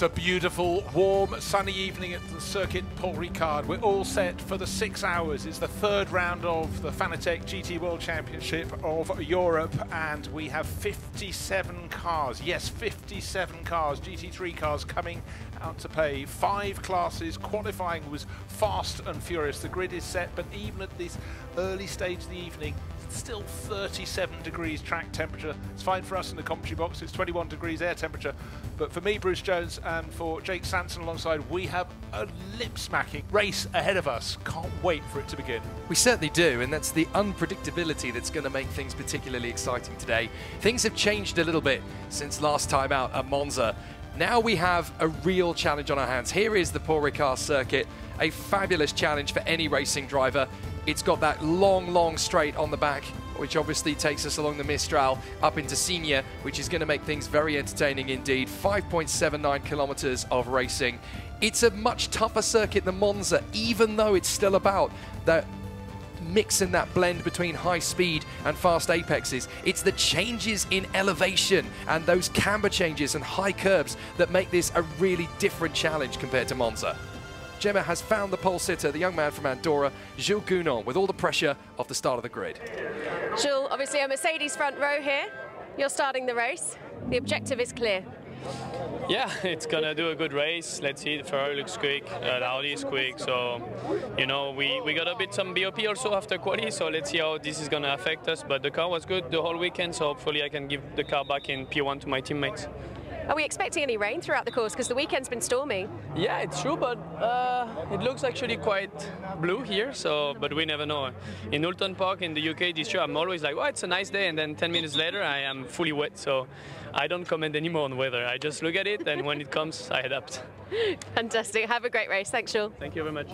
It's a beautiful, warm, sunny evening at the circuit Paul Ricard. We're all set for the 6 hours. It's the third round of the Fanatec GT World Championship of Europe, and we have 57 cars. Yes, 57 cars, GT3 cars coming out to play. 5 classes. Qualifying was fast and furious. The grid is set, but even at this early stage of the evening, still 37 degrees track temperature. It's fine for us in the commentary box. It's 21 degrees air temperature. But for me, Bruce Jones, and for Jake Sanson alongside, we have a lip-smacking race ahead of us. Can't wait for it to begin. We certainly do, and that's the unpredictability that's going to make things particularly exciting today. Things have changed a little bit since last time out at Monza. Now we have a real challenge on our hands. Here is the Paul Ricard circuit, a fabulous challenge for any racing driver. It's got that long straight on the back, which obviously takes us along the Mistral up into Senior, which is going to make things very entertaining indeed. 5.79 kilometers of racing. It's a much tougher circuit than Monza, even though it's still about that mix and that blend between high speed and fast apexes. It's the changes in elevation and those camber changes and high curbs that make this a really different challenge compared to Monza. Gemma has found the pole sitter, the young man from Andorra, Jules Gounon, with all the pressure of the start of the grid. Jules, obviously a Mercedes front row here. You're starting the race. The objective is clear. Yeah, it's gonna do a good race. Let's see, the Ferrari looks quick, the Audi is quick, so you know we got a bit some BOP also after quali, so let's see how this is gonna affect us. But the car was good the whole weekend, so hopefully I can give the car back in P1 to my teammates. Are we expecting any rain throughout the course? Because the weekend's been stormy. Yeah, it's true, but it looks actually quite blue here, so but we never know. In Oulton Park in the UK this year, I'm always like, oh, it's a nice day, and then 10 minutes later I am fully wet, so I don't comment anymore on weather. I just look at it, and when it comes, I adapt. Fantastic. Have a great race. Thanks, Jules. Thank you very much.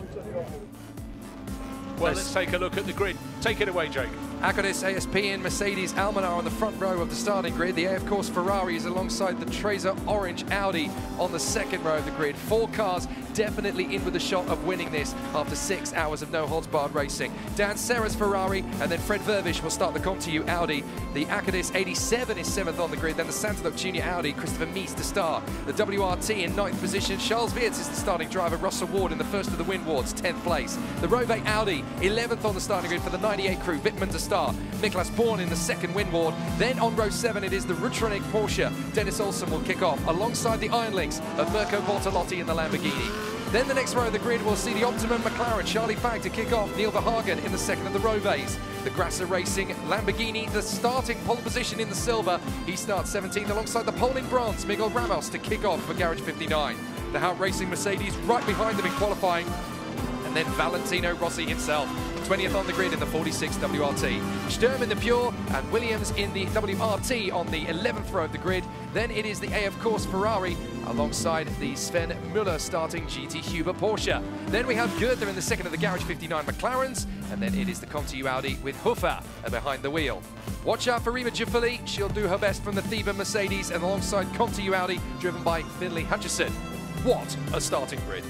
Well, let's take a look at the grid. Take it away, Jake. Acadis, ASP and Mercedes Almanar on the front row of the starting grid. The AF Course Ferrari is alongside the Tracer Orange Audi on the second row of the grid. 4 cars definitely in with a shot of winning this after 6 hours of no-holds-barred racing. Dan Serra's Ferrari, and then Fred Vervish will start the Comte Audi. The Acadis 87 is 7th on the grid, then the Santalok Junior Audi, Christopher Mies to start. The WRT in 9th position. Charles Weerts is the starting driver. Russell Ward in the first of the Windwards, 10th place. The Rove Audi, 11th on the starting grid for the 98 crew. Wittmann to start. Niklas Born in the second Windward. Then on row 7 it is the Rutronic Porsche. Dennis Olsen will kick off alongside the Iron Links of Mirko Bortolotti in the Lamborghini. Then the next row of the grid will see the Optimum McLaren, Charlie Fagg to kick off, Neil Verhagen in the second of the Roves. The Grasser Racing Lamborghini, the starting pole position in the silver. He starts 17th alongside the pole in bronze, Miguel Ramos to kick off for Garage 59. The Hout Racing Mercedes right behind them in qualifying. And then Valentino Rossi himself, 20th on the grid in the 46 WRT. Sturm in the Pure and Williams in the WRT on the 11th row of the grid. Then it is the AF Course Ferrari alongside the Sven Müller starting GT Huber Porsche. Then we have Goethe in the second of the Garage 59 McLarens, and then it is the Conti Audi with Huffer behind the wheel. Watch out for Rima Giuffoli, she'll do her best from the Thieber Mercedes and alongside Conti Audi driven by Finlay Hutchison. What a starting grid.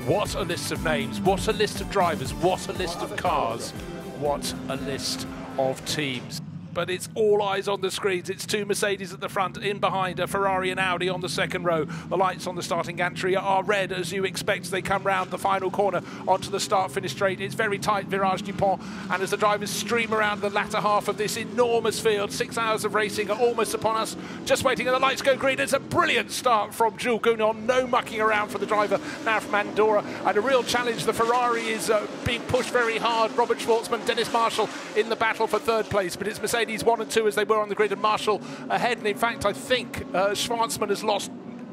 What a list of names, what a list of drivers, what a list of cars, what a list of teams. But it's all eyes on the screens. It's 2 Mercedes at the front, in behind a Ferrari and Audi on the second row. The lights on the starting gantry are red, as you expect, as they come round the final corner onto the start-finish straight. It's very tight, Virage Dupont, and as the drivers stream around the latter half of this enormous field, 6 hours of racing are almost upon us. Just waiting, and the lights go green. It's a brilliant start from Jules Gounon. No mucking around for the driver now from Andorra, and a real challenge. The Ferrari is being pushed very hard. Robert Schwartzman, Dennis Marshall in the battle for third place, but it's Mercedes 1 and 2 as they were on the grid, and Marshall ahead. And in fact, I think Schwartzman has lost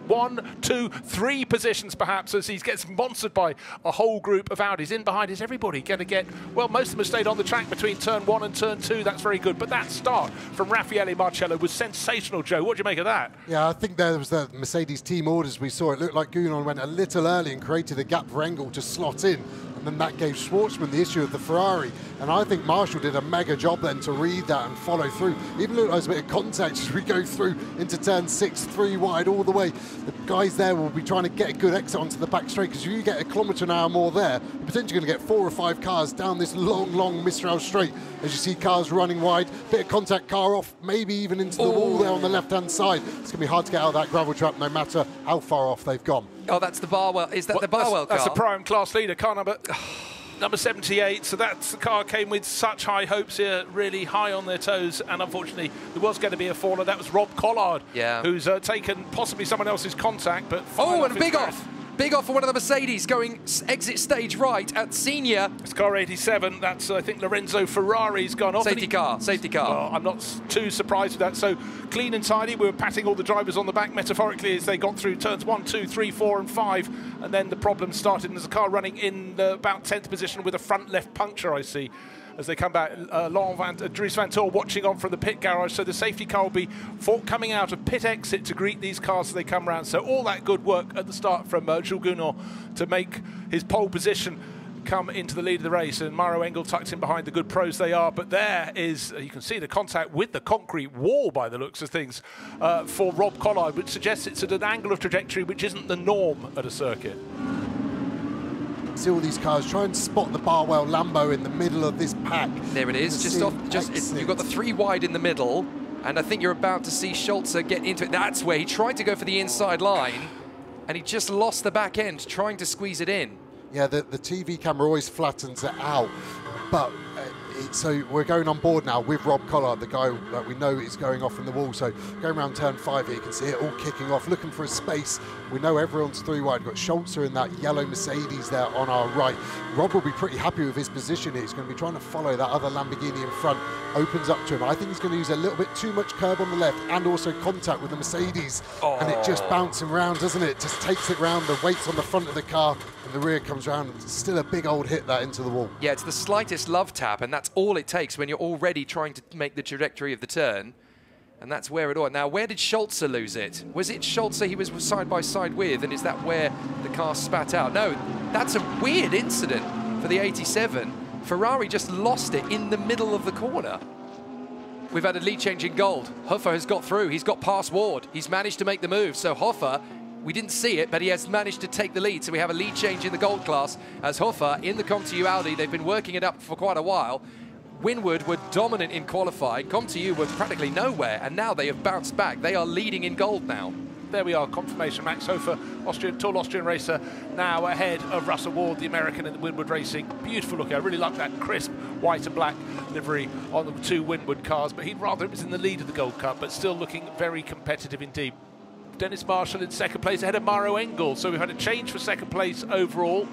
1, 2, 3 positions perhaps as he gets monstered by a whole group of Audis. In behind is everybody going to get, well, most of them have stayed on the track between turn 1 and turn 2. That's very good. But that start from Raffaele Marcello was sensational, Joe. What do you make of that? Yeah, I think there was the Mercedes team orders we saw. It looked like Gounon went a little early and created a gap for Engel to slot in. And then that gave Schwartzman the issue of the Ferrari. And I think Marshall did a mega job then to read that and follow through. Even looked like a bit of contact as we go through into turn 6, 3 wide, all the way the guys there will be trying to get a good exit onto the back straight, because if you get a kilometre an hour more there, you're potentially going to get 4 or 5 cars down this long Mistral straight, as you see cars running wide, bit of contact, car off, maybe even into the wall there on the left-hand side. It's going to be hard to get out of that gravel trap no matter how far off they've gone. Oh, that's the Barwell. Is that the Barwell car? That's the prime class leader, car number 78. So that's the car came with such high hopes here, really high on their toes, and unfortunately there was going to be a faller. That was Rob Collard, who's taken possibly someone else's contact, but and big off. Big off for one of the Mercedes going exit stage right at senior. It's car 87. That's, I think, Lorenzo Ferrari's gone off. Safety car. Well, I'm not too surprised with that. So clean and tidy. We were patting all the drivers on the back metaphorically as they got through turns 1, 2, 3, 4 and 5. And then the problem started, and there's a car running in the about 10th position with a front left puncture, I see, as they come back. Dries Van Tor watching on from the pit garage. So the safety car will be coming out of pit exit to greet these cars as they come round. So all that good work at the start from Jules Gounod to make his pole position come into the lead of the race. And Mauro Engel tucked in behind, the good pros they are. But there is, you can see the contact with the concrete wall by the looks of things for Rob Collard, which suggests it's at an angle of trajectory which isn't the norm at a circuit. See all these cars try and spot the Barwell Lambo in the middle of this pack. There it is, just off. You've got the 3 wide in the middle, and I think you're about to see Scholzer get into it. That's where he tried to go for the inside line, and he just lost the back end trying to squeeze it in. Yeah, the TV camera always flattens it out, but so we're going on board now with Rob Collard, the guy that we know is going off in the wall. So going around turn 5 here, you can see it all kicking off, looking for a space. We know everyone's 3 wide. We've got Scholzer in that yellow Mercedes there on our right. Rob will be pretty happy with his position here. He's going to be trying to follow that other Lamborghini in front. Opens up to him. I think he's going to use a little bit too much curb on the left and also contact with the Mercedes. And it just bouncing around, doesn't it? Just takes it round. The weight's on the front of the car, and the rear comes round. It's still a big old hit that into the wall. Yeah, it's the slightest love tap, and that's all it takes when you're already trying to make the trajectory of the turn. And that's where it all. Now, where did Scholzer lose it? Was it Scholzer he was side by side with, and is that where the car spat out? No, that's a weird incident for the 87. Ferrari just lost it in the middle of the corner. We've had a lead change in gold. Hoffer has got through. He's got past Ward. He's managed to make the move. So Hoffer, we didn't see it, but he has managed to take the lead. So we have a lead change in the gold class as Hoffer in the ComTU Audi. They've been working it up for quite a while. Winward were dominant in qualifying. ComTU were practically nowhere, and now they have bounced back. They are leading in gold now. There we are, confirmation. Max Hofer, tall Austrian racer, now ahead of Russell Ward, the American in the Winward Racing. Beautiful look. I really like that crisp white and black livery on the 2 Winward cars, but he'd rather it was in the lead of the Gold Cup, but still looking very competitive indeed. Dennis Marshall in second place ahead of Mauro Engel. So we've had a change for second place overall.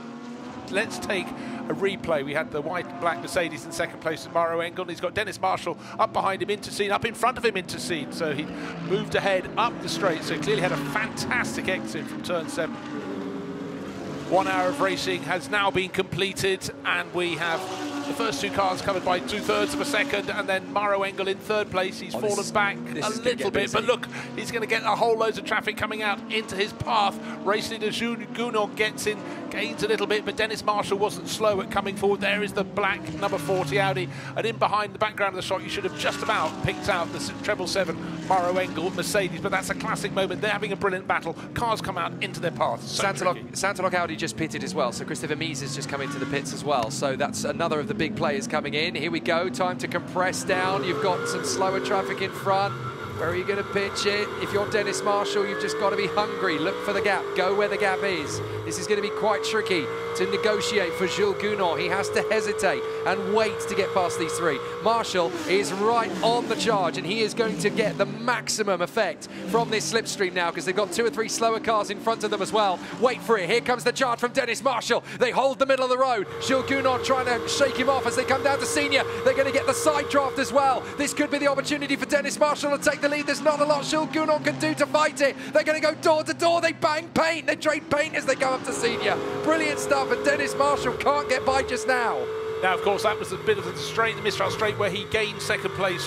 Let's take a replay. We had the white and black Mercedes in second place with Mauro Engel. He's got Dennis Marshall up behind him into scene, up in front of him into scene. So he moved ahead up the straight. So he clearly had a fantastic exit from turn 7. 1 hour of racing has now been completed, and we have the first 2 cars covered by 2/3 of a second, and then Mauro Engel in 3rd place. He's fallen back a little bit, but look, he's going to get a whole load of traffic coming out into his path. Racing to Jules Gounod gets in, gains a little bit, but Dennis Marshall wasn't slow at coming forward. There is the black number 40 Audi, and in behind the background of the shot, you should have just about picked out the 777 Mauro Engel Mercedes, but that's a classic moment. They're having a brilliant battle. Cars come out into their path. Santalok Audi just pitted as well, so Christopher Mies has just come into the pits as well, so that's another of the big players coming in. Here we go, time to compress down. You've got some slower traffic in front. Where are you going to pitch it? If you're Dennis Marshall, you've just got to be hungry. Look for the gap. Go where the gap is. This is going to be quite tricky to negotiate for Jules Gounod. He has to hesitate and wait to get past these 3. Marshall is right on the charge, and he is going to get the maximum effect from this slipstream now, because they've got 2 or 3 slower cars in front of them as well. Wait for it. Here comes the charge from Dennis Marshall. They hold the middle of the road. Jules Gounod trying to shake him off as they come down to senior. They're going to get the side draft as well. This could be the opportunity for Dennis Marshall to take the lead. There's not a lot Jules Gounod can do to fight it. They're going to go door to door. They bang paint. They trade paint as they go up to senior. Brilliant stuff, and Dennis Marshall can't get by just now. Now, of course, that was a bit of the straight, the Mistral straight, where he gained second place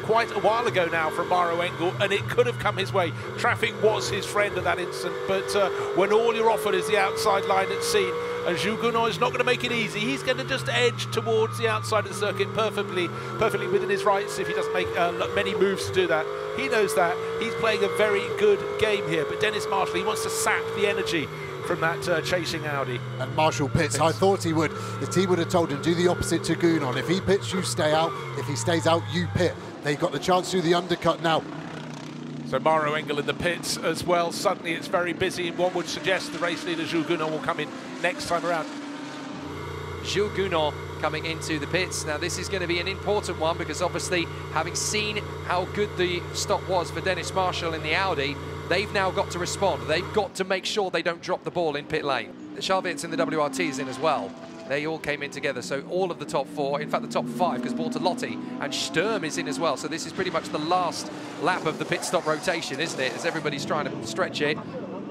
quite a while ago now from Mauro Engel, and it could have come his way. Traffic was his friend at that instant, but when all you're offered is the outside line at scene, and Jules Gounon is not going to make it easy. He's going to just edge towards the outside of the circuit perfectly within his rights if he doesn't make many moves to do that. He knows that. He's playing a very good game here, but Dennis Marshall, he wants to sap the energy from that chasing Audi. And Marshall pits. I thought he would. The team would have told him, do the opposite to Gounon. If he pits, you stay out. If he stays out, you pit. They got the chance to do the undercut now. So Mauro Engel in the pits as well. Suddenly it's very busy, and one would suggest the race leader Jules Gounon will come in next time around. Jules Gounon coming into the pits. Now this is going to be an important one because obviously having seen how good the stop was for Dennis Marshall in the Audi, they've now got to respond. They've got to make sure they don't drop the ball in pit lane. Charles Weerts and the WRT is in as well. They all came in together, so all of the top four, in fact the top five, because Bortolotti and Sturm is in as well. So this is pretty much the last lap of the pit stop rotation, isn't it? As everybody's trying to stretch it.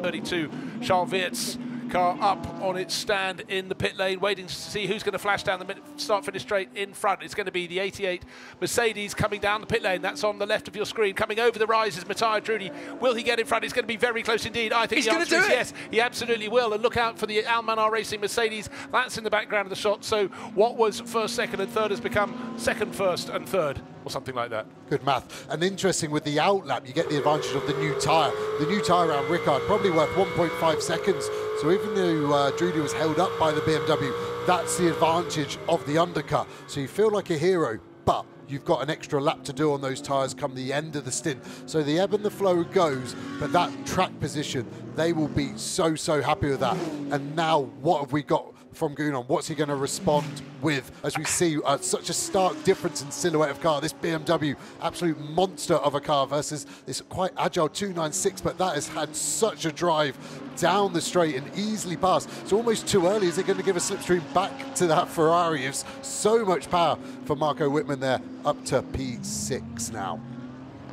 32, Charles Weerts car up on its stand in the pit lane, waiting to see who's going to flash down the start-finish straight in front. It's going to be the 88 Mercedes coming down the pit lane. That's on the left of your screen. Coming over the rise is Matteo Drudi. Will he get in front? It's going to be very close indeed. I think the answer is yes. He absolutely will. And look out for the Almanar Racing Mercedes. That's in the background of the shot. So what was first, second and third has become second, first and third, or something like that. Good math. And interesting, with the outlap, you get the advantage of the new tyre. The new tyre around Ricard, probably worth 1.5 seconds. So even though Drudi was held up by the BMW, that's the advantage of the undercut. So you feel like a hero, but you've got an extra lap to do on those tyres come the end of the stint. So the ebb and the flow goes, but that track position, they will be so, so happy with that. And now what have we got from Gounon? What's he going to respond with, as we see such a stark difference in silhouette of car? This BMW, absolute monster of a car versus this quite agile 296, but that has had such a drive down the straight and easily past. So almost too early. Is it going to give a slipstream back to that Ferrari? It's so much power for Marco Wittmann there, up to P6 now.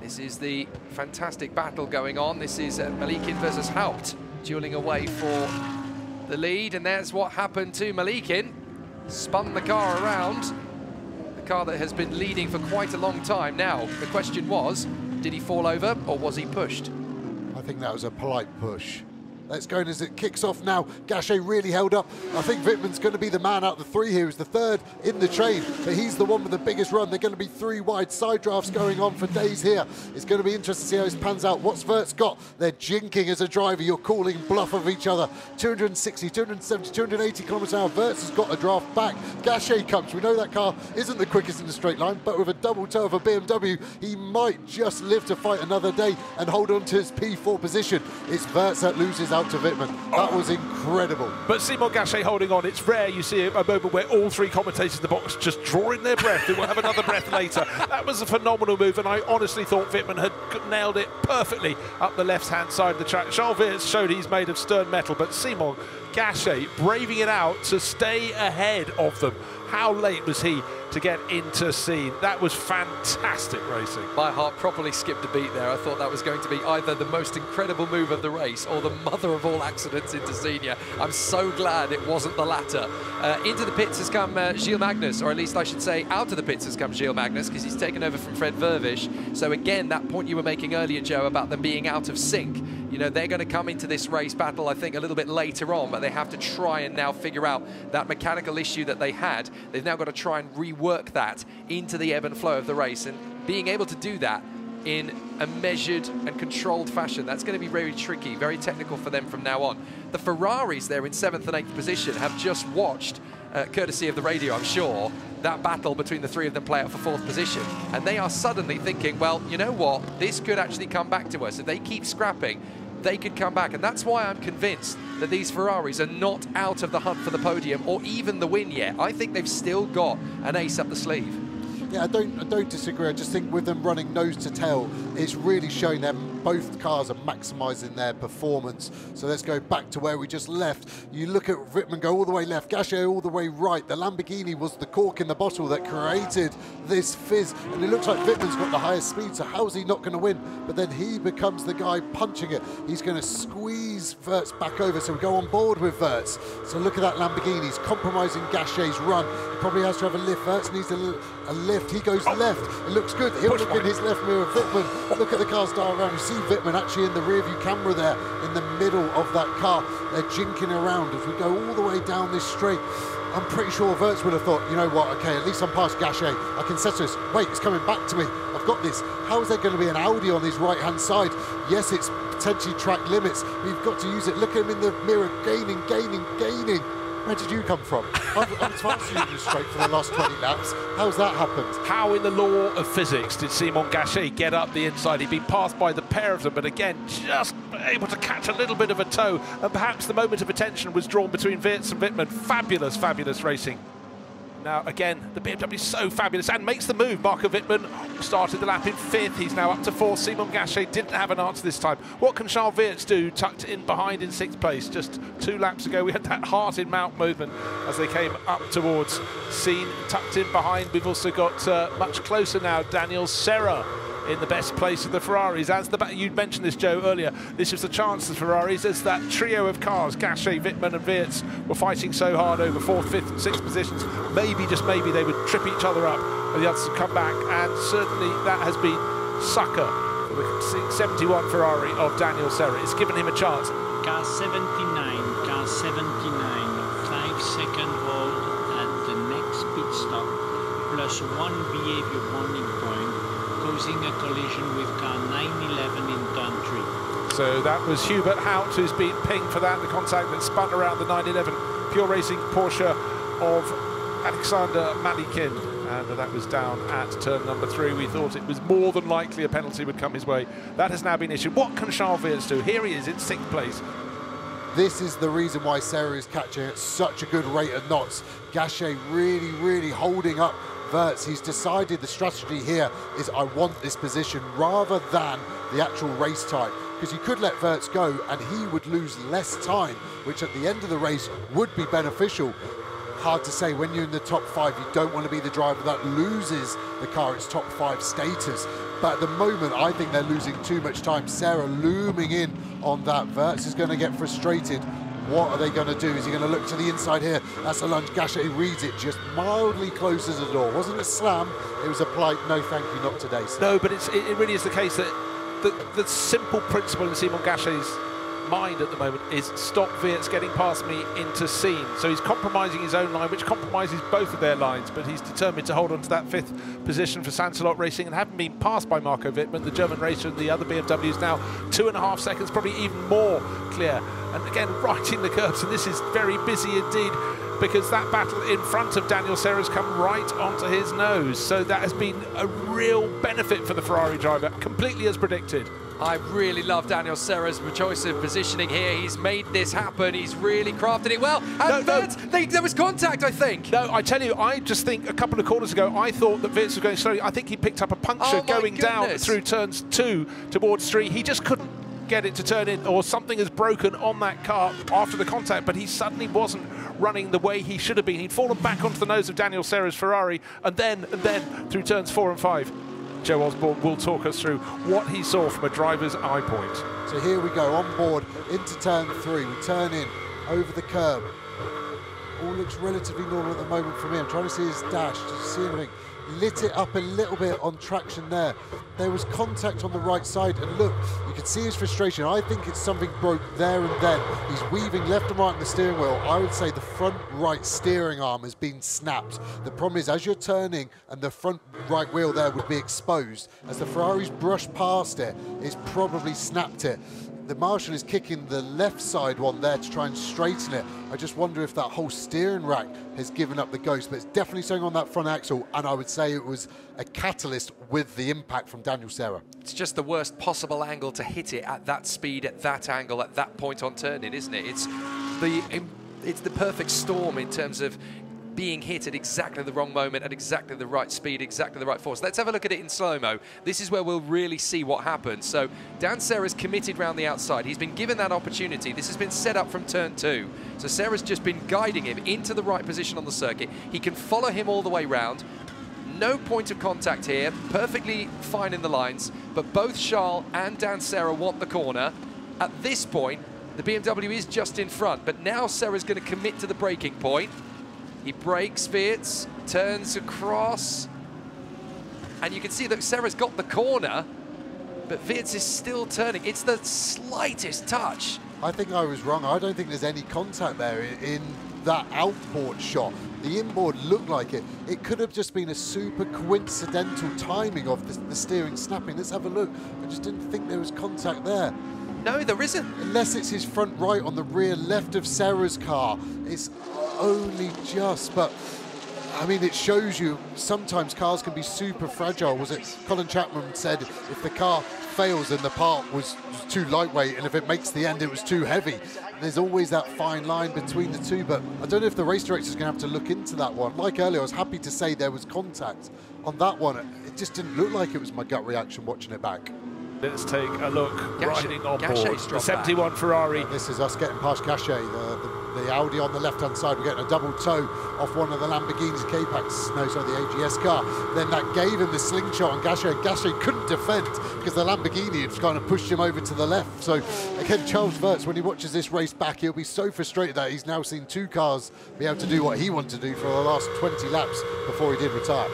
This is the fantastic battle going on. This is Malikin versus Haupt, dueling away for the lead, and that's what happened to Malikin. Spun the car around, the car that has been leading for quite a long time now. The question was, did he fall over or was he pushed? I think that was a polite push. Let's go, and as it kicks off now, Gachet really held up. I think Wittmann's going to be the man out of the three here. He's the third in the train, but he's the one with the biggest run. They're going to be three wide side drafts going on for days here. It's going to be interesting to see how this pans out. What's Weerts got? They're jinking as a driver. You're calling bluff of each other. 260, 270, 280 kilometers an hour. Weerts has got a draft back. Gachet comes. We know that car isn't the quickest in the straight line, but with a double toe of a BMW, he might just live to fight another day and hold on to his P4 position. It's Weerts that loses out to Wittmann. That was incredible. But Simon Gachet holding on. It's rare you see a moment where all three commentators in the box just drawing their breath. They will have another breath later. That was a phenomenal move, and I honestly thought Wittmann had nailed it perfectly up the left-hand side of the track. Charles Weerts showed he's made of stern metal, but Simon Gachet braving it out to stay ahead of them. How late was he to get into scene? That was fantastic racing. My heart properly skipped a beat there. I thought that was going to be either the most incredible move of the race or the mother of all accidents into Senior. I'm so glad it wasn't the latter. Into the pits has come Gilles Magnus, or at least I should say out of the pits has come Gilles Magnus, because he's taken over from Fred Vervish. So again, that point you were making earlier, Joe, about them being out of sync. You know, they're going to come into this race battle, I think, a little bit later on, but they have to try and now figure out that mechanical issue that they had. They've now got to try and rework that into the ebb and flow of the race, and being able to do that in a measured and controlled fashion, that's going to be very tricky, very technical for them from now on. The Ferraris there in 7th and 8th position have just watched, courtesy of the radio, I'm sure, that battle between the three of them play out for 4th position. And they are suddenly thinking, well, you know what, this could actually come back to us. If they keep scrapping, they could come back. And that's why I'm convinced that these Ferraris are not out of the hunt for the podium or even the win yet. I think they've still got an ace up the sleeve. Yeah, I don't disagree. I just think with them running nose to tail, it's really showing them both cars are maximising their performance. So let's go back to where we just left. You look at Wittmann go all the way left, Gachet all the way right. The Lamborghini was the cork in the bottle that created this fizz. And it looks like Wittmann's got the highest speed, so how's he not going to win? But then he becomes the guy punching it. He's going to squeeze Weerts back over, so we go on board with Weerts. So look at that Lamborghini. He's compromising Gachet's run. He probably has to have a lift. Weerts needs a lift. He goes left. It looks good. He'll look in his left mirror. Wittmann, look at the car style around. see Wittmann actually in the rear view camera there in the middle of that car. They're jinking around as we go all the way down this straight. I'm pretty sure Wirtz would have thought, you know what, okay, at least I'm past Gachet. I can settle this. Wait, it's coming back to me. I've got this. How is there going to be an Audi on his right-hand side? Yes, it's potentially track limits. We've got to use it. Look at him in the mirror, gaining. Where did you come from? I'm faster than you straight for the last 20 laps. How's that happened? How in the law of physics did Simon Gachet get up the inside? He'd been passed by the pair of them, but again, just able to catch a little bit of a toe, and perhaps the moment of attention was drawn between Wirtz and Wittmann. Fabulous, fabulous racing. Now, again, the BMW is so fabulous and makes the move. Marco Wittmann started the lap in 5th. He's now up to 4th. Simon Gachet didn't have an answer this time. What can Charles Wirtz do, tucked in behind in 6th place? Just 2 laps ago, we had that heart in mount movement as they came up towards Scene, tucked in behind. We've also got much closer now, Daniel Serra in the best place of the Ferraris. As you'd mentioned this, Joe, earlier, this was the chance of the Ferraris as that trio of cars, Gachet, Wittmann and Wirtz, were fighting so hard over 4th, 5th and 6th positions. Maybe, just maybe, they would trip each other up and the others would come back, and certainly that has been sucker for the 71 Ferrari of Daniel Serra. It's given him a chance. Car 79, 5-second hold at the next pit stop, plus 1 behavior warning point, causing a collision with car 911 in turn 3. So that was Hubert Hout who's been pinged for that, the contact that spun around the 911 Pure Racing Porsche of Alexander Malikin, and that was down at turn number 3. We thought it was more than likely a penalty would come his way. That has now been issued. What can Charles Wirtz do? Here he is in 6th place. This is the reason why Serra is catching at such a good rate of knots. Gachet really holding up Wirtz. He's decided the strategy here is I want this position rather than the actual race time, because you could let Wirtz go and he would lose less time, which at the end of the race would be beneficial. Hard to say. When you're in the top 5, you don't want to be the driver that loses the car its top 5 status. But at the moment, I think they're losing too much time. Serra looming in on that. Wirtz is going to get frustrated. What are they going to do? Is he going to look to the inside here? That's a lunge. Gachet reads it just mildly close as a door. Wasn't a slam. It was a polite, no thank you, not today, sir. No, but it really is the case that the simple principle in Simon Gachet's mind at the moment is stop Wirtz getting past me into Scene. So he's compromising his own line, which compromises both of their lines, but he's determined to hold on to that 5th position for Sansalot Racing, and having been passed by Marco Wittmann, the German racer, and the other BMWs now 2.5 seconds, probably even more clear. And again, right in the curves, and this is very busy indeed, because that battle in front of Daniel Serra has come right onto his nose. So that has been a real benefit for the Ferrari driver, completely as predicted. I really love Daniel Serra's choice of positioning here. He's made this happen. He's really crafted it well. And there was contact, I think. No, I tell you, I just think a couple of corners ago, I thought that Wirtz was going slowly. I think he picked up a puncture going down through turns 2 towards 3. He just couldn't get it to turn in, or something has broken on that car after the contact, but he suddenly wasn't running the way he should have been. He'd fallen back onto the nose of Daniel Serra's Ferrari, and then through turns 4 and 5. Joe Osborne will talk us through what he saw from a driver's eye point. So here we go, on board, into turn 3. We turn in, over the curb. All looks relatively normal at the moment for me. I'm trying to see his dash, to see anything. Lit it up a little bit on traction there. There was contact on the right side, and look, you can see his frustration. I think it's something broke there and then. He's weaving left and right on the steering wheel. I would say the front right steering arm has been snapped. The problem is, as you're turning and the front right wheel there would be exposed, as the Ferrari's brushed past it, it's probably snapped it. The Marshal is kicking the left side one there to try and straighten it. I just wonder if that whole steering rack has given up the ghost, but it's definitely something on that front axle, and I would say it was a catalyst with the impact from Daniel Serra. It's just the worst possible angle to hit it at that speed, at that angle, at that point on turning, isn't it? It's the perfect storm in terms of being hit at exactly the wrong moment, at exactly the right speed, exactly the right force. Let's have a look at it in slow-mo. This is where we'll really see what happens. So Dan Serra's committed round the outside. He's been given that opportunity. This has been set up from turn 2. So Serra's just been guiding him into the right position on the circuit. He can follow him all the way round. No point of contact here. Perfectly fine in the lines. But both Charles and Dan Serra want the corner. At this point, the BMW is just in front. But now Serra's going to commit to the braking point. He brakes, Wirtz, turns across, and you can see that Serra's got the corner, but Wirtz is still turning. It's the slightest touch. I think I was wrong. I don't think there's any contact there in that outboard shot. The inboard looked like it. It could have just been a super coincidental timing of the steering snapping. Let's have a look. I just didn't think there was contact there. No, there isn't. Unless it's his front right on the rear left of Sarah's car. It's only just, but I mean, it shows you sometimes cars can be super fragile. Was it Colin Chapman said if the car fails and the part was too lightweight, and if it makes the end it was too heavy? There's always that fine line between the two, but I don't know if the race director's going to have to look into that one. Like earlier, I was happy to say there was contact on that one. It just didn't look like it was my gut reaction watching it back. Let's take a look. Riding on board the 71 back. Ferrari. This is us getting past Gachet, the Audi on the left-hand side. We're getting a double toe off one of the Lamborghini's K-Pax, no, sorry, the AGS car. Then that gave him the slingshot on Gachet. Gachet couldn't defend because the Lamborghini had kind of pushed him over to the left. So again, Charles Wirtz, when he watches this race back, he'll be so frustrated that he's now seen two cars be able to do what he wanted to do for the last 20 laps before he did retire.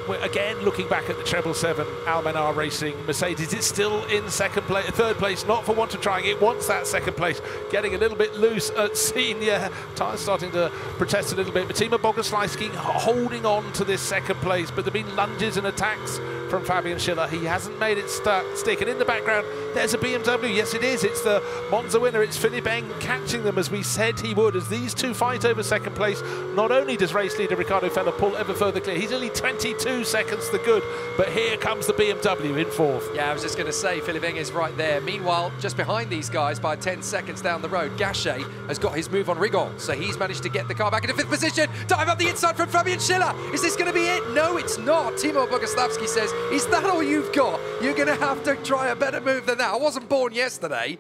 We're again looking back at the 777 Almanar Racing Mercedes. It's still in third place, not for want of trying. It wants that second place, getting a little bit loose at senior. Tyres starting to protest a little bit. Matima Boguslavski holding on to this second place, but there have been lunges and attacks from Fabian Schiller. He hasn't made it stick. And in the background, there's a BMW. Yes, it is. It's the Monza winner. It's Philippe Eng catching them as we said he would. As these two fight over second place, not only does race leader Riccardo Feller pull ever further clear, he's only 22 seconds the good, but here comes the BMW in fourth. Yeah, I was just going to say, Philippe Eng is right there. Meanwhile, just behind these guys by 10 seconds down the road, Gachet has got his move on Rigon, so he's managed to get the car back into fifth position. Dive up the inside from Fabian Schiller. Is this going to be it? No, it's not. Timo Boguslavski says, is that all you've got? You're going to have to try a better move than that. I wasn't born yesterday.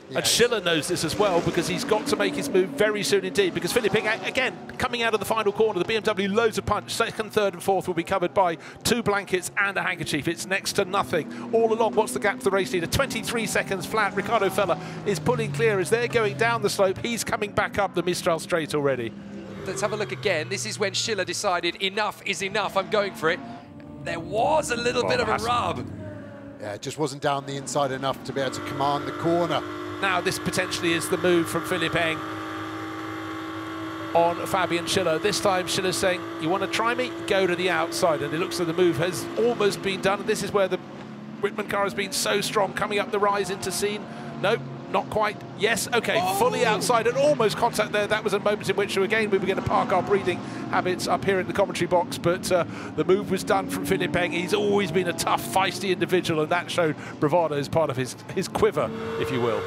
Yeah. And Schiller knows this as well, because he's got to make his move very soon indeed, because Philippe Eng, again, coming out of the final corner, the BMW loads of punch. Second, third and fourth will be covered by 2 blankets and a handkerchief. It's next to nothing. All along, what's the gap to the race leader? 23 seconds flat. Riccardo Feller is pulling clear as they're going down the slope. He's coming back up the Mistral straight already. Let's have a look again. This is when Schiller decided enough is enough. I'm going for it. There was a little bit of a rub. Yeah, it just wasn't down the inside enough to be able to command the corner. Now this potentially is the move from Philippe Eng on Fabian Schiller. This time Schiller's saying, you want to try me? Go to the outside. And it looks like the move has almost been done. And this is where the Whitman car has been so strong, coming up the rise into scene. Nope, not quite. Yes, okay, fully outside and almost contact there. That was a moment in which, again, we were going to park our breathing habits up here in the commentary box, but the move was done from Philippe Eng. He's always been a tough, feisty individual, and that showed bravado as part of his quiver, if you will.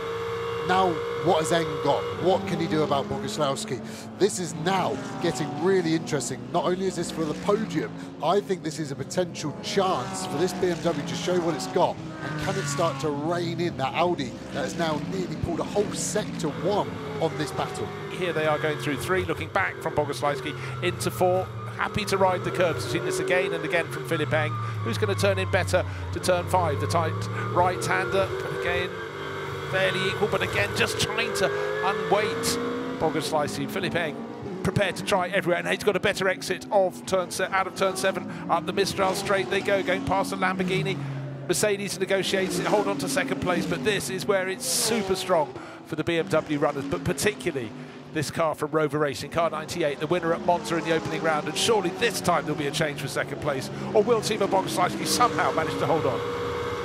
Now, what has Eng got? What can he do about Boguslavski? This is now getting really interesting. Not only is this for the podium, I think this is a potential chance for this BMW to show what it's got. And can it start to rein in that Audi that has now nearly pulled a whole sector 1 on this battle? Here they are going through 3, looking back from Boguslavski into 4. Happy to ride the curbs. We've seen this again and again from Philippe Eng, who's going to turn in better to turn 5. The tight right-hander, but again, fairly equal, but again, just trying to unweight Boguslavski. Philippe Eng prepared to try everywhere, and he's got a better exit of out of turn 7, up the Mistral straight they go, going past the Lamborghini. Mercedes negotiates it, hold on to second place, but this is where it's super strong for the BMW runners, but particularly this car from Rover Racing, car 98, the winner at Monza in the opening round, and surely this time there'll be a change for second place, or will Timo Boguslavski somehow manage to hold on?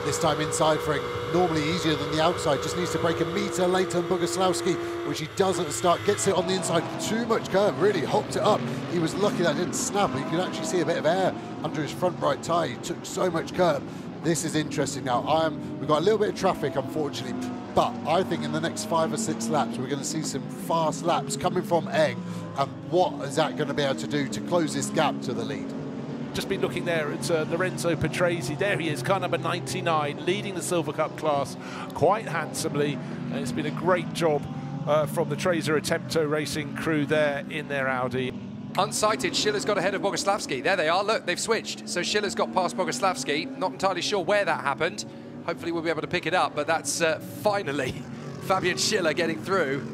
This time inside for Eng, normally easier than the outside, just needs to break a metre later than Boguslavski, which he does at the start, gets it on the inside, too much curve, really hopped it up. He was lucky that didn't snap, you can actually see a bit of air under his front right tyre, he took so much curve. This is interesting now. We've got a little bit of traffic, unfortunately, but I think in the next 5 or 6 laps, we're going to see some fast laps coming from Eng, and what is that going to be able to do to close this gap to the lead? Just been looking there at Lorenzo Petresi. There he is, car number 99, leading the Silver Cup class quite handsomely. And it's been a great job from the Trezor Attempto Racing crew there in their Audi. Unsighted, Schiller's got ahead of Boguslavski. There they are, look, they've switched. So Schiller's got past Boguslavski. Not entirely sure where that happened. Hopefully we'll be able to pick it up, but that's finally Fabian Schiller getting through.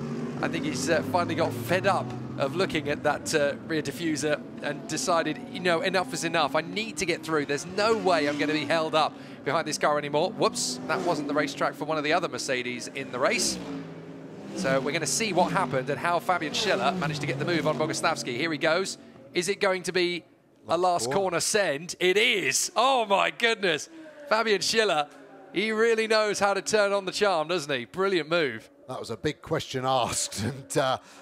I think he's finally got fed up of looking at that rear diffuser and decided, you know, enough is enough. I need to get through. There's no way I'm going to be held up behind this car anymore. Whoops, that wasn't the racetrack for one of the other Mercedes in the race. So we're going to see what happened and how Fabian Schiller managed to get the move on Boguslavski. Here he goes. Is it going to be a last corner send? It is. Oh, my goodness. Fabian Schiller, he really knows how to turn on the charm, doesn't he? Brilliant move. That was a big question asked, and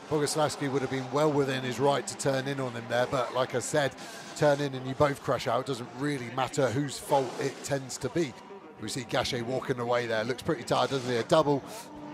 Boguslavski would have been well within his right to turn in on him there, but like I said, turn in and you both crash out. It doesn't really matter whose fault it tends to be. We see Gachet walking away there. Looks pretty tired, doesn't he? A double.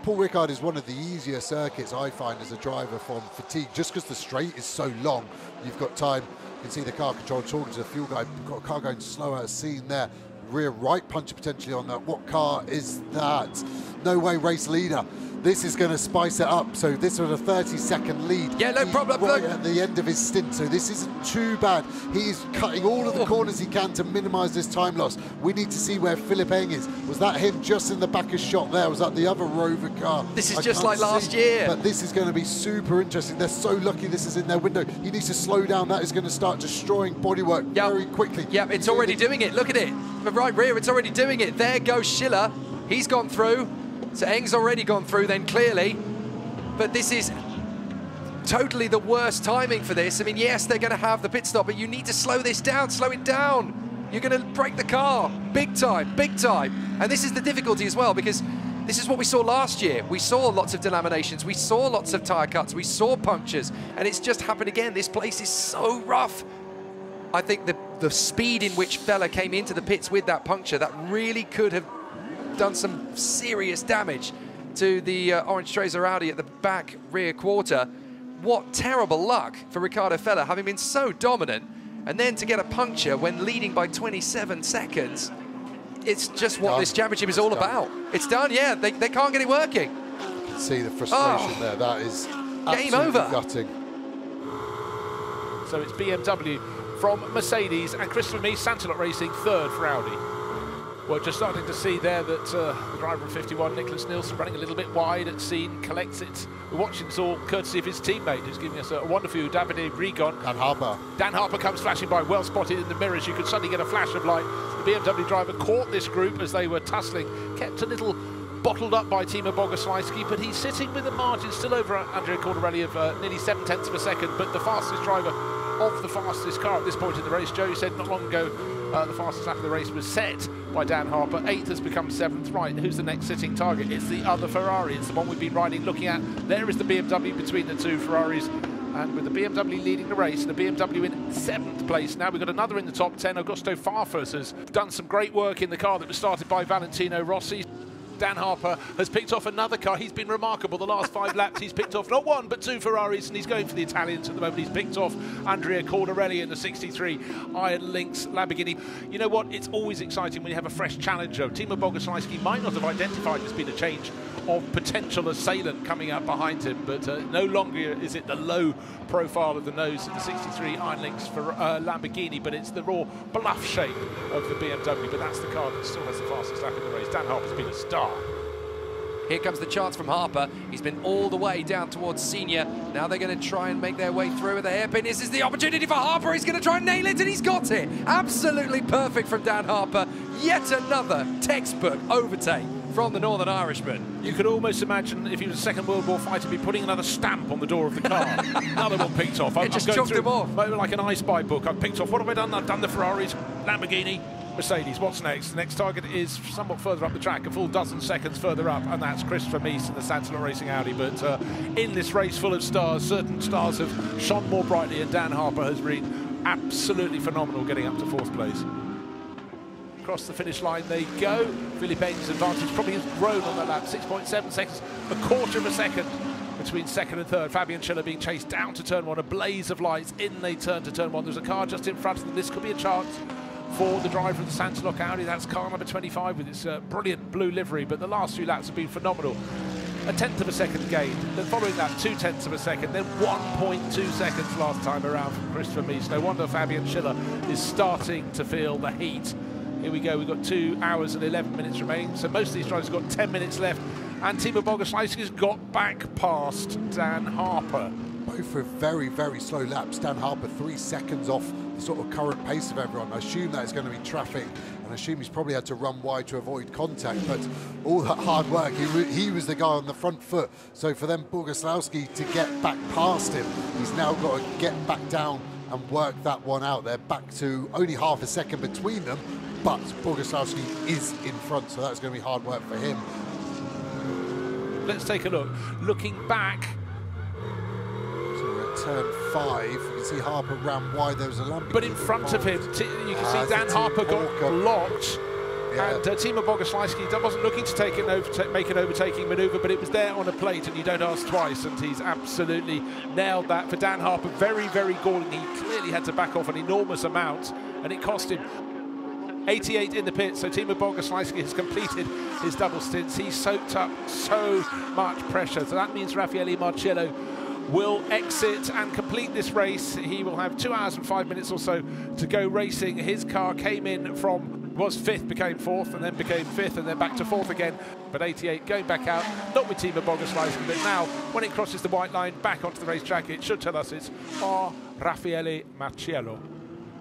Paul Ricard is one of the easier circuits I find as a driver from fatigue, just because the straight is so long. You've got time. You can see the car control talking to the fuel guy. Got a car going slow out of scene there. Rear right puncher potentially on that. What car is that? No way, race leader. This is going to spice it up. So this was a 30-second lead. Yeah, no problem. Right at the end of his stint. So this isn't too bad. He's cutting all of the corners he can to minimise this time loss. We need to see where Philipp Eng is. Was that him just in the back of shot there? Was that the other Rover car? This is just like last year. But this is going to be super interesting. They're so lucky this is in their window. He needs to slow down. That is going to start destroying bodywork very quickly. Yeah, it's already doing it. Look at it. The right rear, it's already doing it. There goes Schiller. He's gone through. So Eng's already gone through then, clearly. But this is totally the worst timing for this. I mean, yes, they're going to have the pit stop, but you need to slow this down, slow it down. You're going to break the car. Big time, big time. And this is the difficulty as well, because this is what we saw last year. We saw lots of delaminations. We saw lots of tyre cuts. We saw punctures. And it's just happened again. This place is so rough. I think the speed in which Fella came into the pits with that puncture, that really could have done some serious damage to the orange Tracer Audi at the back rear quarter. What terrible luck for Riccardo Fella, having been so dominant, and then to get a puncture when leading by 27 seconds. It's just what this championship is all about. It's done, yeah. They can't get it working. You can see the frustration there. That is game over. Gutting. So it's BMW from Mercedes and Christopher Mies, Santilot Racing, third for Audi. Well, just starting to see there that the driver of 51, Nicholas Nielsen, running a little bit wide at scene, collects it. We're watching this all courtesy of his teammate, who's giving us a wonderful Davide Rigon. Dan Harper. Dan Harper comes flashing by, well spotted in the mirrors. You could suddenly get a flash of light. The BMW driver caught this group as they were tussling, kept a little bottled up by Timo Boguslavski, but he's sitting with a margin still over Andrea Cordarelli of nearly 7/10 of a second, but the fastest driver of the fastest car at this point in the race. Joe said not long ago the fastest lap of the race was set by Dan Harper. 8th has become 7th. Right, who's the next sitting target? It's the other Ferrari. It's the one we've been riding, looking at. There is the BMW between the two Ferraris, and with the BMW leading the race, and the BMW in 7th place. Now we've got another in the top 10. Augusto Farfus has done some great work in the car that was started by Valentino Rossi. Dan Harper has picked off another car. He's been remarkable. The last 5 laps, he's picked off not one, but 2 Ferraris, and he's going for the Italians at the moment. He's picked off Andrea Cordarelli in the 63 Iron Lynx Lamborghini. You know what? It's always exciting when you have a fresh challenger. Timo Boguslavski might not have identified there's been a change of potential assailant coming up behind him, but no longer is it the low profile of the nose of the 63 Iron Lynx for Lamborghini, but it's the raw bluff shape of the BMW. But that's the car that still has the fastest lap in the race. Dan Harper's been a star. Here comes the chance from Harper. He's been all the way down towards Senior. Now they're going to try and make their way through with the hairpin. This is the opportunity for Harper. He's going to try and nail it, and he's got it. Absolutely perfect from Dan Harper. Yet another textbook overtake from the Northern Irishman. You could almost imagine if he was a Second World War fighter, be putting another stamp on the door of the car. Another one picked off. It just chalked him off. Like an I Spy book. I've picked off. What have I done? I've done the Ferraris, Lamborghini, Mercedes. What's next? The next target is somewhat further up the track, a full dozen seconds further up, and that's Christopher Mies in the Santilot Racing Audi. But in this race full of stars, certain stars have shone more brightly, and Dan Harper has been absolutely phenomenal getting up to 4th place. Across the finish line they go. Philipp Eng's advantage probably has grown on that lap. 6.7 seconds, a quarter of a second between 2nd and 3rd. Fabian Schiller being chased down to turn 1, a blaze of lights. In they turn to turn 1. There's a car just in front of them. This could be a chance for the driver of the Santilot Audi. That's car number 25 with its brilliant blue livery, but the last 2 laps have been phenomenal. A 1/10 of a second gain, then following that 2/10 of a second, then 1.2 seconds last time around from Christopher Mies. No wonder Fabian Schiller is starting to feel the heat. Here we go, we've got 2 hours and 11 minutes remaining, so most of these drivers have got 10 minutes left, and Timo Boguslavski's got back past Dan Harper. both with very, very slow laps. Dan Harper 3 seconds off the sort of current pace of everyone. I assume that is going to be traffic, and I assume he's probably had to run wide to avoid contact, but all that hard work, he was the guy on the front foot. So for them, Boguslawski to get back past him, he's now got to get back down and work that one out. They're back to only half a second between them, but Boguslawski is in front, so that's going to be hard work for him. Let's take a look. Looking back. So we're at turn 5. You can see Harper ran wide. There was a Lamborghini. But in front of him, you can see Dan Harper got blocked. Yeah. And Timo Boguslawski wasn't looking to make an overtaking manoeuvre, but it was there on a plate, and you don't ask twice, and he's absolutely nailed that. For Dan Harper, very, very galling. He clearly had to back off an enormous amount, and it cost him 88 in the pit. So Timo Boguslawski has completed his double stints. He's soaked up so much pressure. So that means Raffaele Marciello will exit and complete this race. He will have 2 hours and 5 minutes or so to go racing. His car came in from, was 5th, became 4th, and then became 5th, and then back to 4th again. But 88 going back out, not with Timo Boguslawski, but now when it crosses the white line back onto the racetrack, it should tell us it's Raffaele Marciello.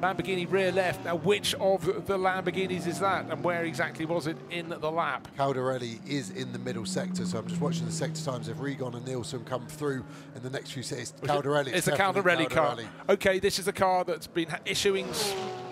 Lamborghini rear left. Now, which of the Lamborghinis is that, and where exactly was it in the lap? Caldarelli is in the middle sector, so I'm just watching the sector times. If Regon and Nielsen come through in the next few seconds, Caldarelli. It's a Caldarelli car. Okay, this is a car that's been issuing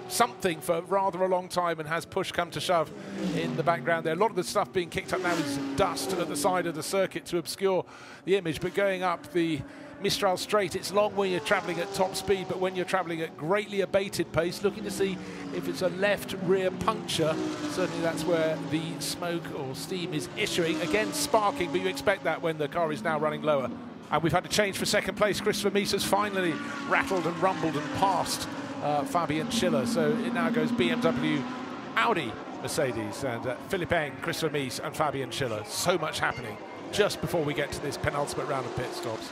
something for rather a long time and has push come to shove in the background there. A lot of the stuff being kicked up now is dust at the side of the circuit to obscure the image, but going up the Mistral straight, it's long when you're travelling at top speed, but when you're travelling at greatly abated pace, looking to see if it's a left rear puncture, certainly that's where the smoke or steam is issuing. Again, sparking, but you expect that when the car is now running lower. And we've had a change for second place. Christopher Mies has finally rattled and rumbled and passed Fabian Schiller. So it now goes BMW, Audi, Mercedes, and Philipp Eng, Christopher Mies, and Fabian Schiller. So much happening just before we get to this penultimate round of pit stops.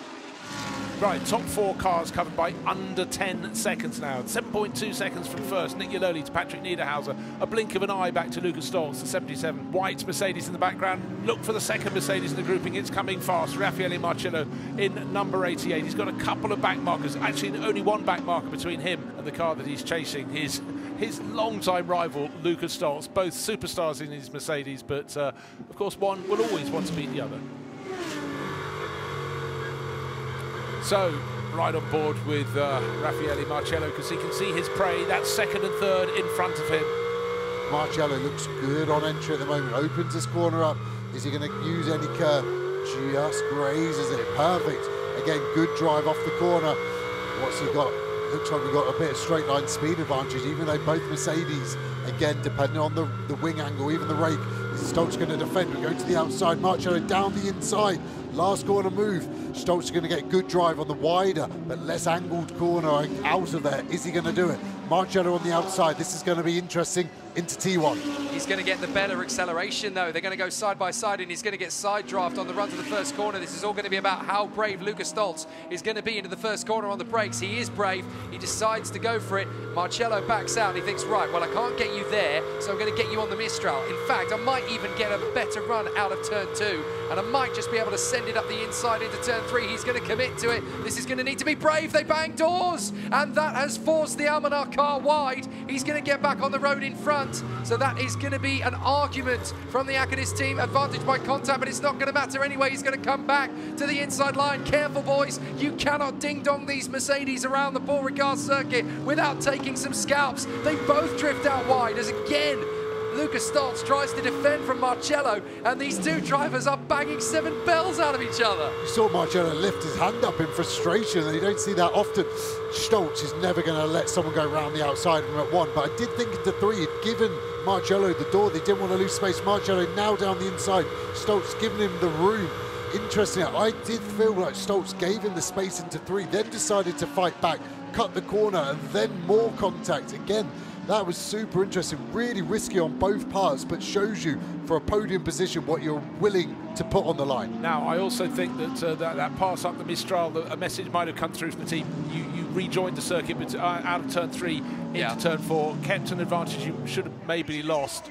Right, top 4 cars covered by under 10 seconds now. 7.2 seconds from first, Nick Yaloli to Patrick Niederhauser. A blink of an eye back to Lucas Stoltz, the 77. White Mercedes in the background. Look for the second Mercedes in the grouping. It's coming fast. Raffaele Marciello in number 88. He's got a couple of back markers. Actually, only one back marker between him and the car that he's chasing. His long-time rival, Lucas Stoltz. Both superstars in his Mercedes, but of course, one will always want to beat the other. So, right on board with Raffaele Marciello, because he can see his prey. That's second and third in front of him. Marciello looks good on entry at the moment. Opens this corner up. Is he going to use any curve? Just grazes it. Perfect. Again, good drive off the corner. What's he got? Looks like we've got a bit of straight line speed advantage, even though both Mercedes, again, depending on the wing angle, even the rake, Stoltz going to defend. We're going to the outside. Marciello down the inside. Last corner move. Stoltz is going to get good drive on the wider but less angled corner out of there. Is he going to do it? Marciello on the outside. This is going to be interesting into T1. He's going to get the better acceleration, though. They're going to go side by side, and he's going to get side draft on the run to the first corner. This is all going to be about how brave Lucas Stoltz is going to be into the first corner on the brakes. He is brave. He decides to go for it. Marciello backs out, and he thinks, right, well, I can't get you there, so I'm going to get you on the Mistral. In fact, I might even get a better run out of turn 2, and I might just be able to send it up the inside into turn 3. He's going to commit to it. This is going to need to be brave. They bang doors, and that has forced the Almanar car wide. He's going to get back on the road in front. So that is going to be an argument from the Acadis team. Advantage by contact, but it's not going to matter anyway. He's going to come back to the inside line. Careful, boys. You cannot ding-dong these Mercedes around the Paul Ricard circuit without taking some scalps. They both drift out wide as, again, Lucas Stoltz tries to defend from Marciello, and these two drivers are banging 7 bells out of each other. You saw Marciello lift his hand up in frustration, and you don't see that often. Stoltz is never going to let someone go around the outside from at 1, but I did think into 3, he'd given Marciello the door. They didn't want to lose space. Marciello now down the inside. Stoltz giving him the room. Interesting, I did feel like Stoltz gave him the space into 3, then decided to fight back, cut the corner, and then more contact. Again, that was super interesting, really risky on both parts, but shows you for a podium position what you're willing to put on the line. Now, I also think that that pass up the Mistral, a message might have come through from the team. You rejoined the circuit, but out of turn 3 into turn 4, kept an advantage you should have maybe lost.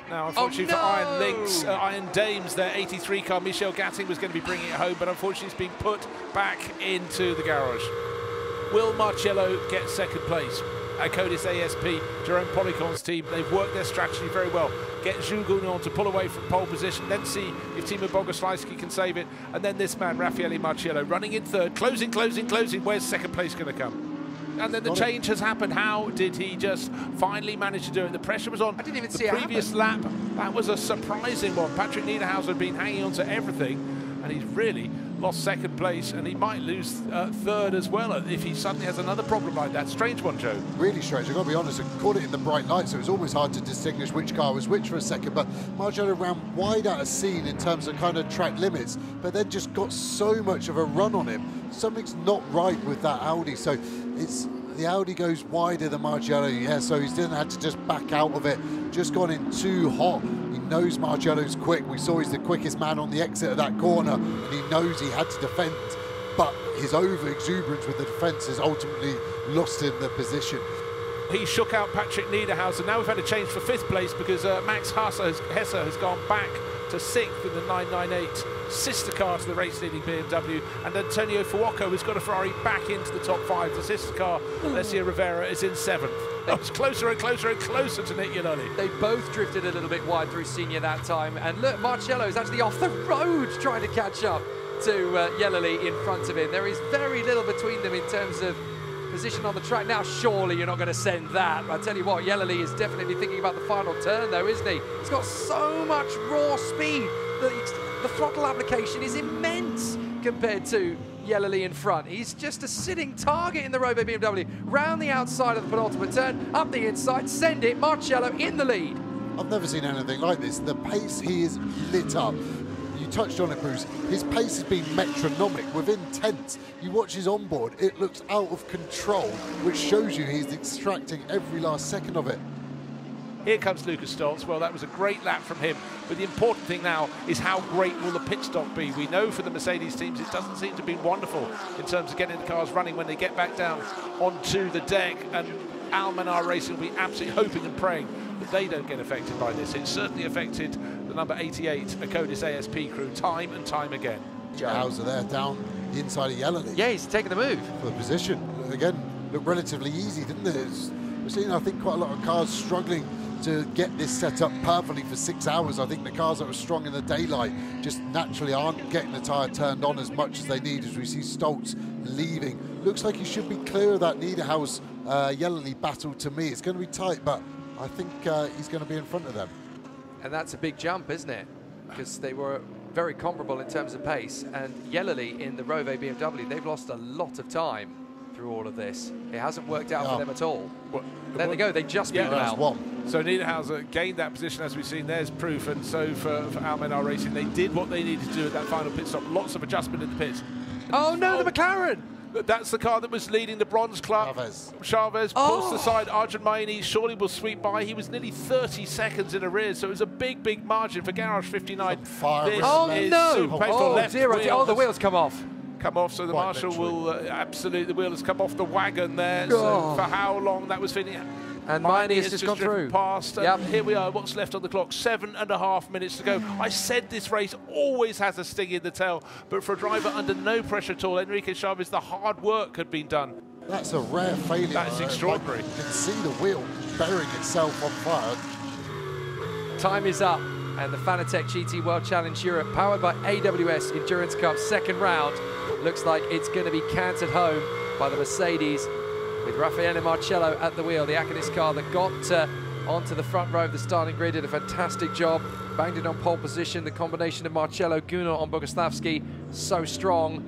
Now, unfortunately for Iron Lynx, Iron Dames, their 83 car, Michel Gatting was going to be bringing it home, but unfortunately it's being put back into the garage. Will Marcello get second place? Codis ASP, Jerome Policon's team, they've worked their strategy very well. Get Jules Gounon to pull away from pole position, then see if Timo Bogoslawski can save it, and then this man, Raffaele Marcello, running in third, closing. Where's second place going to come? And then the change has happened. How did he just finally manage to do it? The pressure was on. I didn't even the see it previous lap. That was a surprising one. Patrick Niederhauser had been hanging on to everything, and he's really lost second place, and he might lose third as well if he suddenly has another problem like that. Strange one, Joe. Really strange. I've got to be honest, I caught it in the bright light, so it was almost hard to distinguish which car was which for a second, but Marcello ran wide out of scene in terms of kind of track limits, but then just got so much of a run on him. Something's not right with that Audi, so it's the Audi goes wider than Marcello, yeah, so he didn't have to just back out of it, just gone in too hot. He knows Marcello's quick. We saw he's the quickest man on the exit of that corner, and he knows he had to defend, but his over-exuberance with the defence has ultimately lost him the position. He shook out Patrick Niederhauser. Now we've had a change for fifth place because Max Hesser has gone back to sixth in the 998, sister car to the race-leading BMW, and Antonio Fuoco has got a Ferrari back into the top five. The sister car, Alessia Rivera, is in seventh. That was closer and closer and closer to Nick Iannelli. They both drifted a little bit wide through Senior that time, and look, Marcello is actually off the road trying to catch up to Iannelli in front of him. There is very little between them in terms of position on the track. Now, surely you're not going to send that. I tell you what, Iannelli is definitely thinking about the final turn, though, isn't he? He's got so much raw speed that the throttle application is immense compared to Iannelli in front. He's just a sitting target in the Rover BMW. Round the outside of the penultimate turn, up the inside, send it, Marcello in the lead. I've never seen anything like this. The pace he is lit up. You touched on it, Bruce. His pace has been metronomic, within tenths. You watch his onboard, it looks out of control, which shows you he's extracting every last second of it. Here comes Lucas Stoltz. Well, that was a great lap from him. But the important thing now is how great will the pit stop be. We know for the Mercedes teams it doesn't seem to be wonderful in terms of getting the cars running when they get back down onto the deck. And Almanar Racing will be absolutely hoping and praying that they don't get affected by this. It certainly affected the number 88 Codis ASP crew time and time again. Hauser there down the inside of Iannelli. Yeah, he's taking the move. For the position. Again, looked relatively easy, didn't it? We're seeing, I think, quite a lot of cars struggling to get this set up perfectly for 6 hours. I think the cars that were strong in the daylight just naturally aren't getting the tyre turned on as much as they need, as we see Stoltz leaving. Looks like he should be clear of that Niederhaus Iannelli battle to me. It's going to be tight, but I think he's going to be in front of them. And that's a big jump, isn't it? Because they were very comparable in terms of pace, and Iannelli in the Rover BMW, they've lost a lot of time through all of this. It hasn't worked out for them at all. There they go, they just beat them out. So Niederhauser gained that position, as we've seen. There's proof, and so for Almanar Racing, they did what they needed to do at that final pit stop. Lots of adjustment in the pits. Oh no, the McLaren! That's the car that was leading the Bronze Club. Chavez pulls the side. Arjun Maini surely will sweep by. He was nearly 30 seconds in arrears, so it was a big, big margin for Garage 59. This is super painful. Left wheel. Oh, the wheels come off. So the marshal will absolutely, the wheel has come off the wagon there. So for how long that was fitting. And Maini has just gone through. Past. Yep. Here we are, what's left on the clock, 7.5 minutes to go. I said this race always has a sting in the tail, but for a driver under no pressure at all, Enrique Chavez, the hard work had been done. That's a rare failure. That is extraordinary. You can see the wheel burying itself on fire. Time is up, and the Fanatec GT World Challenge Europe, powered by AWS Endurance Cup second round, looks like it's going to be cantered home by the Mercedes, with Raffaele Marcello at the wheel. The Akonis car that got onto the front row of the starting grid did a fantastic job, banged it on pole position. The combination of Marcello, Gounon on Boguslavski, so strong.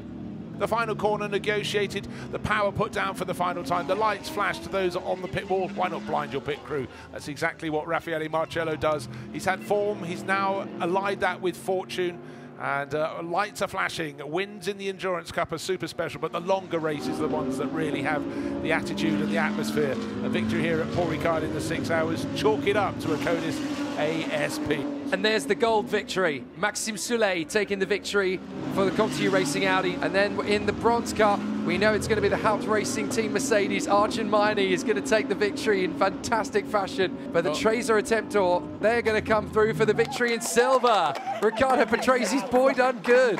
The final corner negotiated, the power put down for the final time. The lights flashed to those on the pit wall. Why not blind your pit crew? That's exactly what Raffaele Marcello does. He's had form, he's now allied that with fortune. And lights are flashing. Wins in the Endurance Cup are super special, but the longer races are the ones that really have the attitude and the atmosphere. A victory here at Paul Ricard in the 6 hours. Chalk it up to a Codis ASP. And there's the gold victory. Maxime Soulet taking the victory for the Comptier Racing Audi. And then in the Bronze Cup, we know it's going to be the Haupt Racing Team Mercedes. Arjun Maini is going to take the victory in fantastic fashion. But the Trezer Attemptor, they're going to come through for the victory in silver. Riccardo Patresi's boy done good.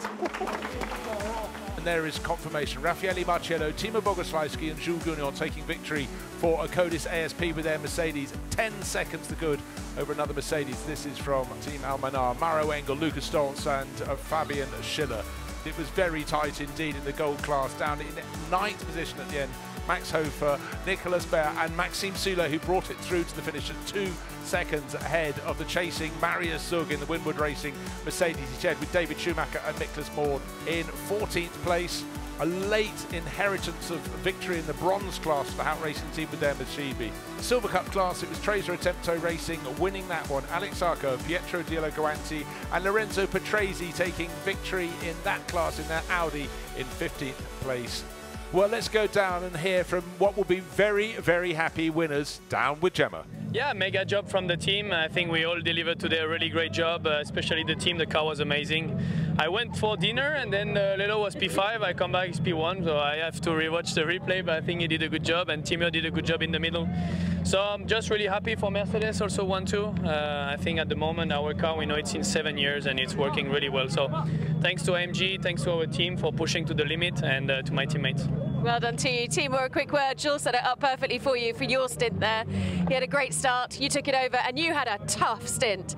And there is confirmation. Raffaele Marciello, Timo Boguslavski and Jules Gounon taking victory for Acodis ASP with their Mercedes. 10 seconds the good over another Mercedes. This is from Team Almanar. Maro Engel, Lucas Stoltz and Fabian Schiller. It was very tight indeed in the gold class, down in 9th position at the end. Max Hofer, Nicolas Baer and Maxime Soulet, who brought it through to the finish at 2 seconds ahead of the chasing Marius Zug in the Winwood Racing Mercedes. He shared with David Schumacher and Nicholas Maud in 14th place. A late inheritance of victory in the bronze class for the Haupt Racing Team with their Mercedes. Silver Cup class, it was Trezer Attempto Racing winning that one. Alex Arco, Pietro Di Guanti and Lorenzo Patresi taking victory in that class in their Audi in 15th place. Well, let's go down and hear from what will be very, very happy winners. Down with Gemma. Yeah, mega job from the team. I think we all delivered today a really great job, especially the team. The car was amazing. I went for dinner and then Lelo was P5. I come back, it's P1, so I have to rewatch the replay, but I think he did a good job and Timo did a good job in the middle. So I'm just really happy for Mercedes, also 1-2. I think at the moment our car, we know it's in 7 years and it's working really well. So thanks to AMG, thanks to our team for pushing to the limit and to my teammates. Well done to you. Timo, a quick word. Jules set it up perfectly for you for your stint there. You had a great start, you took it over, and you had a tough stint.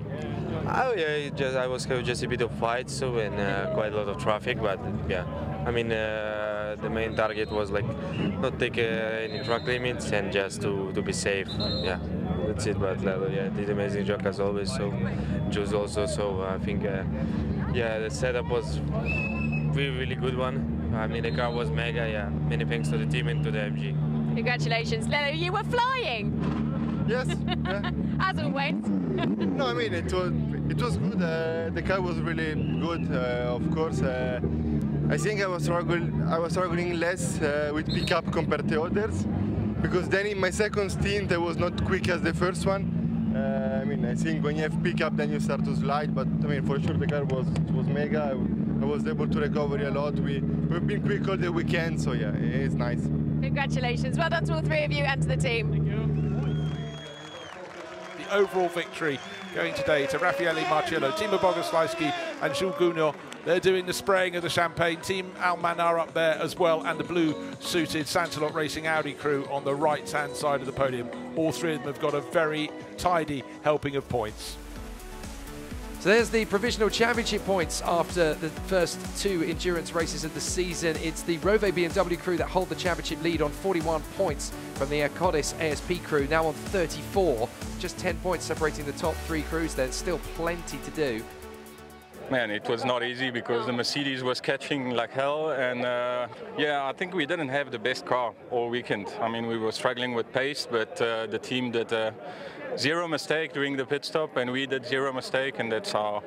Oh yeah, I was just a bit of fight, so and quite a lot of traffic, but yeah, I mean the main target was like not take any track limits and just to be safe. Yeah, that's it. But yeah, did an amazing job as always. So Jules also. So I think yeah, the setup was really good one. I mean, the car was mega, yeah. Many thanks to the team and to the MG. Congratulations, Lelo, you were flying! Yes, yeah. As always. No, I mean, it was good. The car was really good, of course. I think I was struggling less with pickup compared to others, because then in my second stint I was not quick as the first one. I mean, I think when you have pickup, then you start to slide. But I mean, for sure, the car was mega. I was able to recover a lot. We've been quick all the weekend, so yeah, it's nice. Congratulations. Well done to all three of you and to the team. Thank you. The overall victory going today to Raffaele Marciello, Timo Boguslavski and Jules Gounon. They're doing the spraying of the champagne. Team Almanar up there as well, and the blue-suited Santalot Racing Audi crew on the right-hand side of the podium. All three of them have got a very tidy helping of points. So there's the provisional championship points after the first 2 endurance races of the season. It's the Rove BMW crew that hold the championship lead on 41 points from the Acodis ASP crew, now on 34. Just 10 points separating the top 3 crews. There's still plenty to do. Man, it was not easy because the Mercedes was catching like hell, and yeah, I think we didn't have the best car all weekend. I mean, we were struggling with pace, but the team did zero mistake during the pit stop, and we did zero mistake, and that's how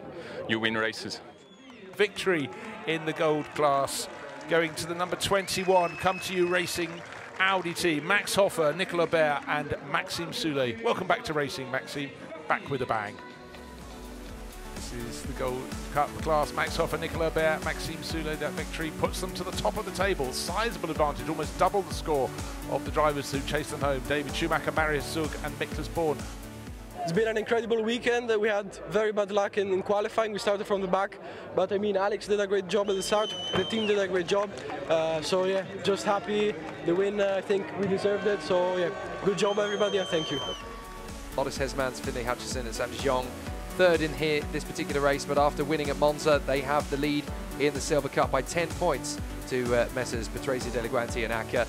you win races. Victory in the gold class going to the number 21 Come To You Racing Audi team. Max Hofer, Nicolas Baer and Maxime Soulet. Welcome back to racing, Maxime. Back with a bang. This is the Gold Cup class. Max Hofer, Nicolas Baer, Maxime Soulet. That victory puts them to the top of the table. Sizable advantage, almost double the score of the drivers who chased them home. David Schumacher, Marius Zug and Miklas Born. It's been an incredible weekend. We had very bad luck in qualifying. We started from the back, but I mean, Alex did a great job at the start. The team did a great job. So yeah, just happy. The win, I think we deserved it. So yeah, good job everybody, and thank you. Lotus Hesmans, Finlay Hutchison and Sam de Jong third in here this particular race, but after winning at Monza, they have the lead in the Silver Cup by 10 points to Messrs Patrese, Deleguanti and Acker.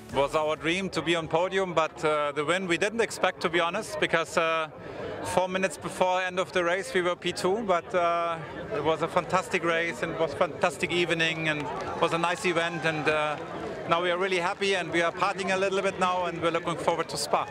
It was our dream to be on podium, but the win we didn't expect, to be honest, because 4 minutes before end of the race we were P2, but it was a fantastic race and it was a fantastic evening and it was a nice event, and now we are really happy and we are partying a little bit now and we're looking forward to Spa.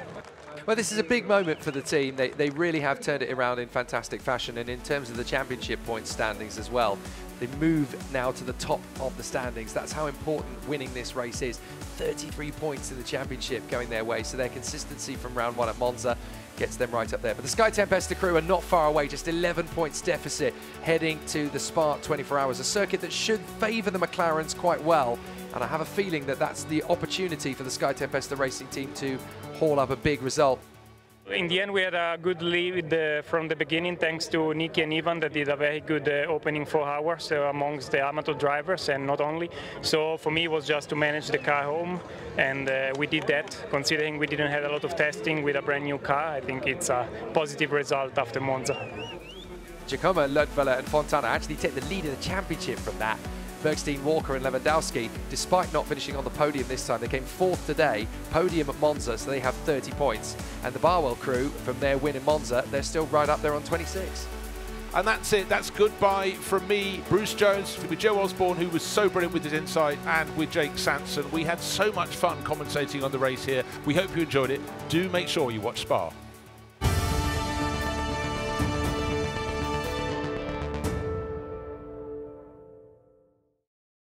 Well, this is a big moment for the team. They really have turned it around in fantastic fashion, and in terms of the championship point standings as well, they move now to the top of the standings. That's how important winning this race is. 33 points in the championship going their way, so their consistency from round 1 at Monza gets them right up there. But the Sky Tempesta crew are not far away, just 11 points deficit heading to the Spa 24 Hours, a circuit that should favour the McLarens quite well. And I have a feeling that that's the opportunity for the Sky Tempesta racing team to haul up a big result. In the end, we had a good lead from the beginning, thanks to Nicky and Ivan that did a very good opening 4 hours amongst the amateur drivers, and not only. So for me, it was just to manage the car home, and we did that. Considering we didn't have a lot of testing with a brand new car, I think it's a positive result after Monza. Giacomo, Ludwiller and Fontana actually take the lead in the championship from that. Bergstein, Walker and Lewandowski, despite not finishing on the podium this time, they came 4th today, podium at Monza, so they have 30 points. And the Barwell crew, from their win in Monza, they're still right up there on 26. And that's it. That's goodbye from me, Bruce Jones, with Joe Osborne, who was so brilliant with his insight, and with Jake Sanson. We had so much fun commentating on the race here. We hope you enjoyed it. Do make sure you watch Spa.